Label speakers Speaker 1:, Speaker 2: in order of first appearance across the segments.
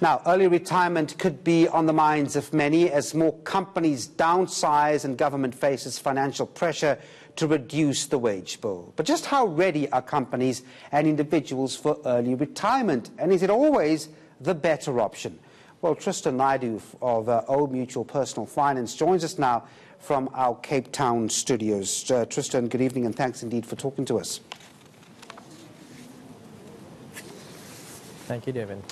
Speaker 1: Now, early retirement could be on the minds of many as more companies downsize and government faces financial pressure to reduce the wage bill. But just how ready are companies and individuals for early retirement? And is it always the better option? Well, Tristan Naidoo of Old Mutual Personal Finance joins us now from our Cape Town studios. Tristan, good evening and thanks indeed for talking to us.
Speaker 2: Thank you, Devin.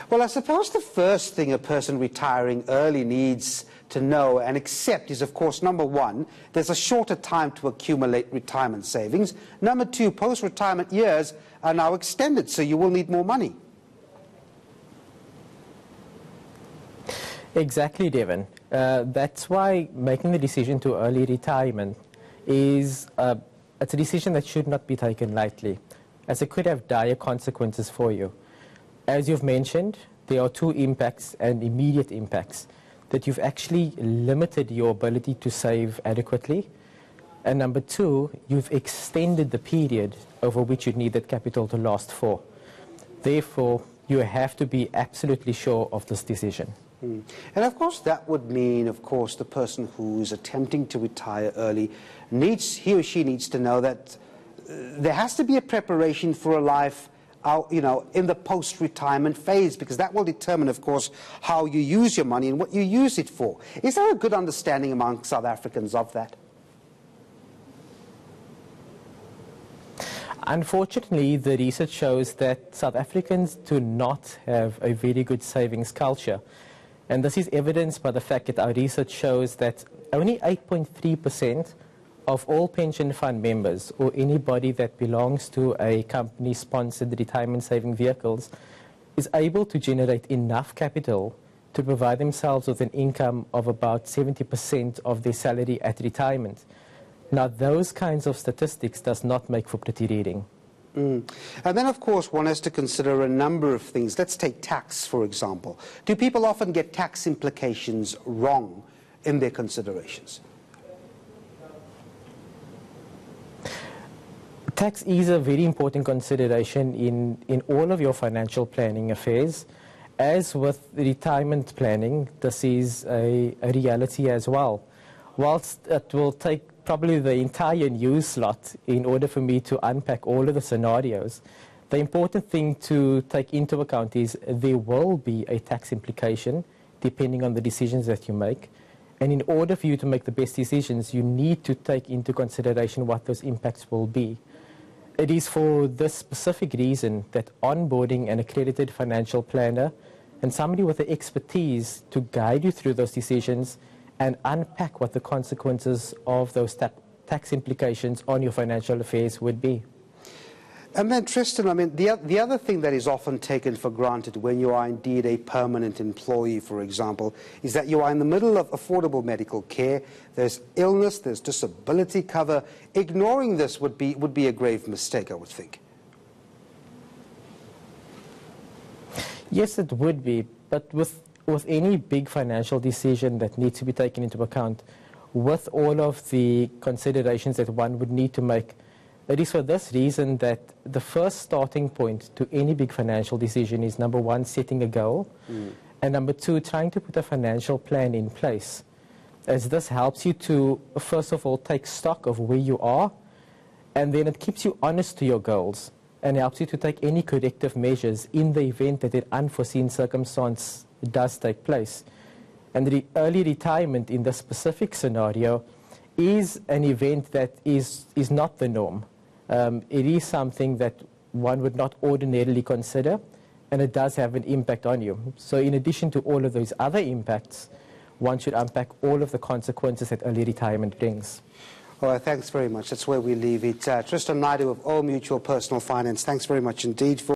Speaker 1: Well, I suppose the first thing a person retiring early needs to know and accept is, of course, number one, there's a shorter time to accumulate retirement savings. Number two, post-retirement years are now extended, so you will need more money.
Speaker 2: Exactly, Devin. That's why making the decision to early retirement is it's a decision that should not be taken lightly, as it could have dire consequences for you. As you've mentioned, there are two impacts and immediate impacts, that you've actually limited your ability to save adequately, and number two, you've extended the period over which you need that capital to last for. Therefore, you have to be absolutely sure of this decision.
Speaker 1: And of course that would mean, of course, the person who's attempting to retire early he or she needs to know that there has to be a preparation for a life in the post-retirement phase, because that will determine, of course, how you use your money and what you use it for. Is there a good understanding among South Africans of that?
Speaker 2: Unfortunately, the research shows that South Africans do not have a very good savings culture. And this is evidenced by the fact that our research shows that only 8.3% of all pension fund members or anybody that belongs to a company-sponsored retirement saving vehicles is able to generate enough capital to provide themselves with an income of about 70% of their salary at retirement. Now, those kinds of statistics does not make for pretty reading.
Speaker 1: And then, of course, one has to consider a number of things. Let's take tax, for example. Do people often get tax implications wrong in their considerations?
Speaker 2: Tax is a very important consideration in all of your financial planning affairs. As with retirement planning, this is a reality as well. Whilst it will take probably the entire news slot in order for me to unpack all of the scenarios, the important thing to take into account is there will be a tax implication depending on the decisions that you make. And in order for you to make the best decisions, you need to take into consideration what those impacts will be. It is for this specific reason that onboarding an accredited financial planner and somebody with the expertise to guide you through those decisions and unpack what the consequences of those tax implications on your financial affairs would be.
Speaker 1: And then, Tristan, I mean, the other thing that is often taken for granted when you are indeed a permanent employee, for example, is that you are in the middle of affordable medical care. There's illness, there's disability cover. Ignoring this would be a grave mistake, I would think.
Speaker 2: Yes, it would be, but with any big financial decision that needs to be taken into account, with all of the considerations that one would need to make, it is for this reason that the first starting point to any big financial decision is, number one, setting a goal, and number two, trying to put a financial plan in place, as this helps you to, first of all, take stock of where you are, and then it keeps you honest to your goals and helps you to take any corrective measures in the event that an unforeseen circumstance does take place. And the early retirement in this specific scenario is an event that is not the norm. It is something that one would not ordinarily consider, and it does have an impact on you. So in addition to all of those other impacts, one should unpack all of the consequences that early retirement brings.
Speaker 1: All right, thanks very much. That's where we leave it. Tristan Naidoo of Old Mutual Personal Finance, thanks very much indeed for